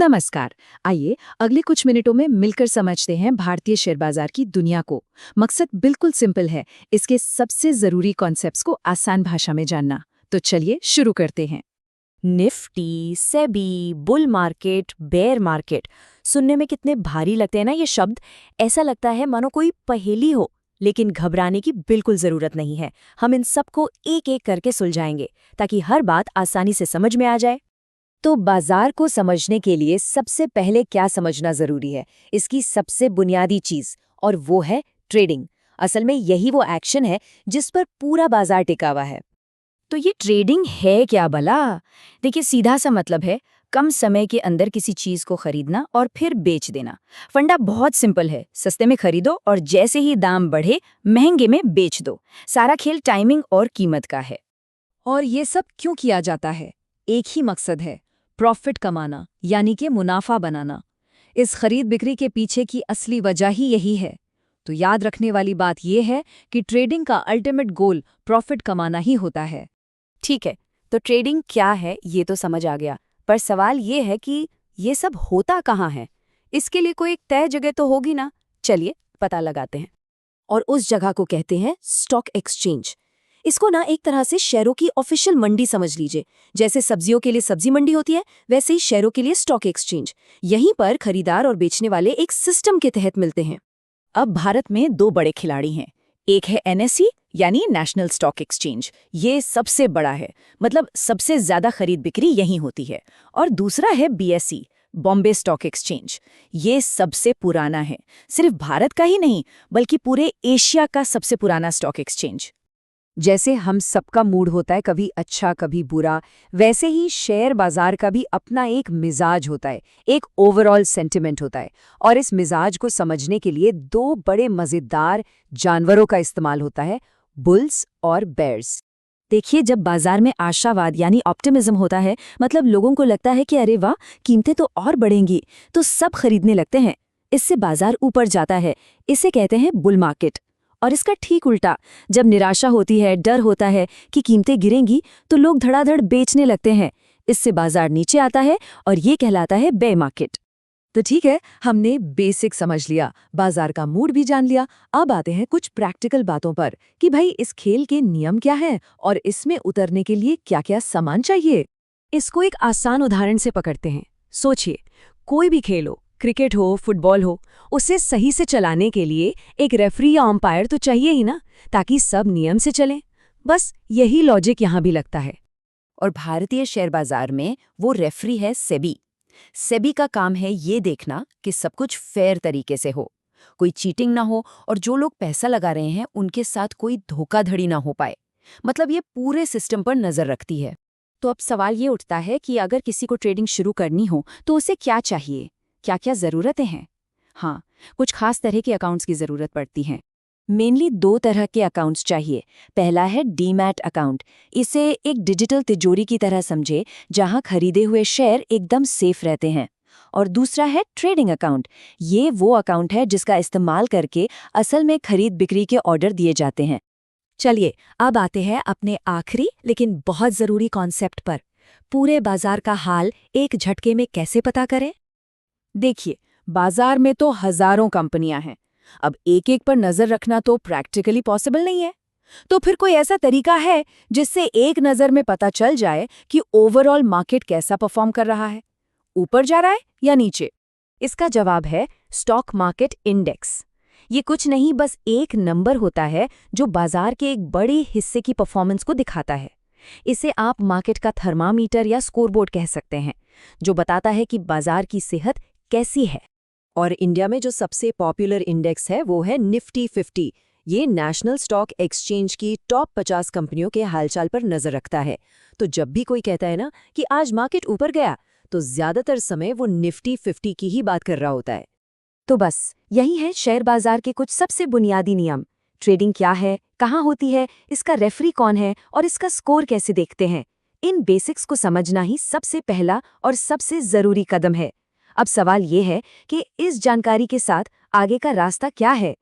नमस्कार। आइए अगले कुछ मिनटों में मिलकर समझते हैं भारतीय शेयर बाजार की दुनिया को। मकसद बिल्कुल सिंपल है, इसके सबसे जरूरी कॉन्सेप्ट्स को आसान भाषा में जानना। तो चलिए शुरू करते हैं। Nifty, SEBI, bull market, bear market, सुनने में कितने भारी लगते हैं ना ये शब्द। ऐसा लगता है मानो कोई पहेली हो, लेकिन घबराने की बिल्कुल जरूरत नहीं है। हम इन सबको एक एक करके सुलझाएंगे ताकि हर बात आसानी से समझ में आ जाए। तो बाजार को समझने के लिए सबसे पहले क्या समझना जरूरी है? इसकी सबसे बुनियादी चीज, और वो है ट्रेडिंग। असल में यही वो एक्शन है जिस पर पूरा बाजार टिका हुआ है। तो ये ट्रेडिंग है क्या भला? देखिए, सीधा सा मतलब है कम समय के अंदर किसी चीज को खरीदना और फिर बेच देना। फंडा बहुत सिंपल है, सस्ते में खरीदो और जैसे ही दाम बढ़े महंगे में बेच दो। सारा खेल टाइमिंग और कीमत का है। और ये सब क्यों किया जाता है? एक ही मकसद है, प्रॉफिट कमाना, यानी कि मुनाफा बनाना। इस खरीद बिक्री के पीछे की असली वजह ही यही है। तो याद रखने वाली बात यह है कि ट्रेडिंग का अल्टीमेट गोल प्रॉफिट कमाना ही होता है। ठीक है, तो ट्रेडिंग क्या है ये तो समझ आ गया, पर सवाल ये है कि ये सब होता कहाँ है? इसके लिए कोई एक तय जगह तो होगी ना। चलिए पता लगाते हैं। और उस जगह को कहते हैं स्टॉक एक्सचेंज। इसको ना एक तरह से शेयरों की ऑफिशियल मंडी समझ लीजिए। जैसे सब्जियों के लिए सब्जी मंडी होती है, वैसे ही शेयरों के लिए स्टॉक एक्सचेंज। यहीं पर खरीदार और बेचने वाले एक सिस्टम के तहत मिलते हैं। अब भारत में दो बड़े खिलाड़ी हैं। एक है एनएसई यानी नेशनल स्टॉक एक्सचेंज, ये सबसे बड़ा है, मतलब सबसे ज्यादा खरीद बिक्री यहीं होती है। और दूसरा है बीएसई, बॉम्बे स्टॉक एक्सचेंज। ये सबसे पुराना है, सिर्फ भारत का ही नहीं बल्कि पूरे एशिया का सबसे पुराना स्टॉक एक्सचेंज। जैसे हम सबका मूड होता है कभी अच्छा कभी बुरा, वैसे ही शेयर बाजार का भी अपना एक मिजाज होता है, एक ओवरऑल सेंटिमेंट होता है। और इस मिजाज को समझने के लिए दो बड़े मजेदार जानवरों का इस्तेमाल होता है, बुल्स और बेयर्स। देखिए, जब बाजार में आशावाद यानी ऑप्टिमिज्म होता है, मतलब लोगों को लगता है कि अरे वाह, कीमतें तो और बढ़ेंगी, तो सब खरीदने लगते हैं। इससे बाजार ऊपर जाता है। इसे कहते हैं बुल मार्केट। और इसका ठीक उल्टा, जब निराशा होती है, डर होता है कि कीमतें गिरेंगी, तो लोग धड़ाधड़ बेचने लगते हैं। इससे बाजार नीचे आता है और ये कहलाता है बेयर मार्केट। तो ठीक है, हमने बेसिक समझ लिया, बाजार का मूड भी जान लिया। अब आते हैं कुछ प्रैक्टिकल बातों पर कि भाई इस खेल के नियम क्या हैं और इसमें उतरने के लिए क्या-क्या सामान चाहिए। इसको एक आसान उदाहरण से पकड़ते हैं। सोचिए, कोई भी खेल हो, क्रिकेट हो, फुटबॉल हो, उसे सही से चलाने के लिए एक रेफरी या अंपायर तो चाहिए ही ना, ताकि सब नियम से चलें। बस यही लॉजिक यहाँ भी लगता है। और भारतीय शेयर बाजार में वो रेफरी है सेबी। सेबी का काम है ये देखना कि सब कुछ फेयर तरीके से हो, कोई चीटिंग ना हो और जो लोग पैसा लगा रहे हैं उनके साथ कोई धोखाधड़ी ना हो पाए। मतलब ये पूरे सिस्टम पर नजर रखती है। तो अब सवाल ये उठता है कि अगर किसी को ट्रेडिंग शुरू करनी हो तो उसे क्या चाहिए, क्या क्या ज़रूरतें हैं? हाँ, कुछ खास तरह के अकाउंट्स की ज़रूरत पड़ती हैं। मेनली दो तरह के अकाउंट्स चाहिए। पहला है डीमैट अकाउंट। इसे एक डिजिटल तिजोरी की तरह समझे, जहां खरीदे हुए शेयर एकदम सेफ रहते हैं। और दूसरा है ट्रेडिंग अकाउंट। ये वो अकाउंट है जिसका इस्तेमाल करके असल में खरीद बिक्री के ऑर्डर दिए जाते हैं। चलिए अब आते हैं अपने आखिरी लेकिन बहुत ज़रूरी कॉन्सेप्ट पर। पूरे बाजार का हाल एक झटके में कैसे पता करें? देखिए, बाजार में तो हजारों कंपनियां हैं। अब एक एक पर नजर रखना तो प्रैक्टिकली पॉसिबल नहीं है। तो फिर कोई ऐसा तरीका है जिससे एक नजर में पता चल जाए कि ओवरऑल मार्केट कैसा परफॉर्म कर रहा है, ऊपर जा रहा है या नीचे? इसका जवाब है स्टॉक मार्केट इंडेक्स। ये कुछ नहीं, बस एक नंबर होता है जो बाजार के एक बड़े हिस्से की परफॉर्मेंस को दिखाता है। इसे आप मार्केट का थर्मामीटर या स्कोरबोर्ड कह सकते हैं, जो बताता है कि बाजार की सेहत कैसी है। और इंडिया में जो सबसे पॉपुलर इंडेक्स है वो है निफ्टी 50। ये नेशनल स्टॉक एक्सचेंज की टॉप 50 कंपनियों के हालचाल पर नजर रखता है। तो जब भी कोई कहता है ना कि आज मार्केट ऊपर गया, तो ज्यादातर समय वो निफ्टी 50 की ही बात कर रहा होता है। तो बस यही है शेयर बाजार के कुछ सबसे बुनियादी नियम। ट्रेडिंग क्या है, कहाँ होती है, इसका रेफरी कौन है और इसका स्कोर कैसे देखते हैं। इन बेसिक्स को समझना ही सबसे पहला और सबसे जरूरी कदम है। अब सवाल ये है कि इस जानकारी के साथ आगे का रास्ता क्या है।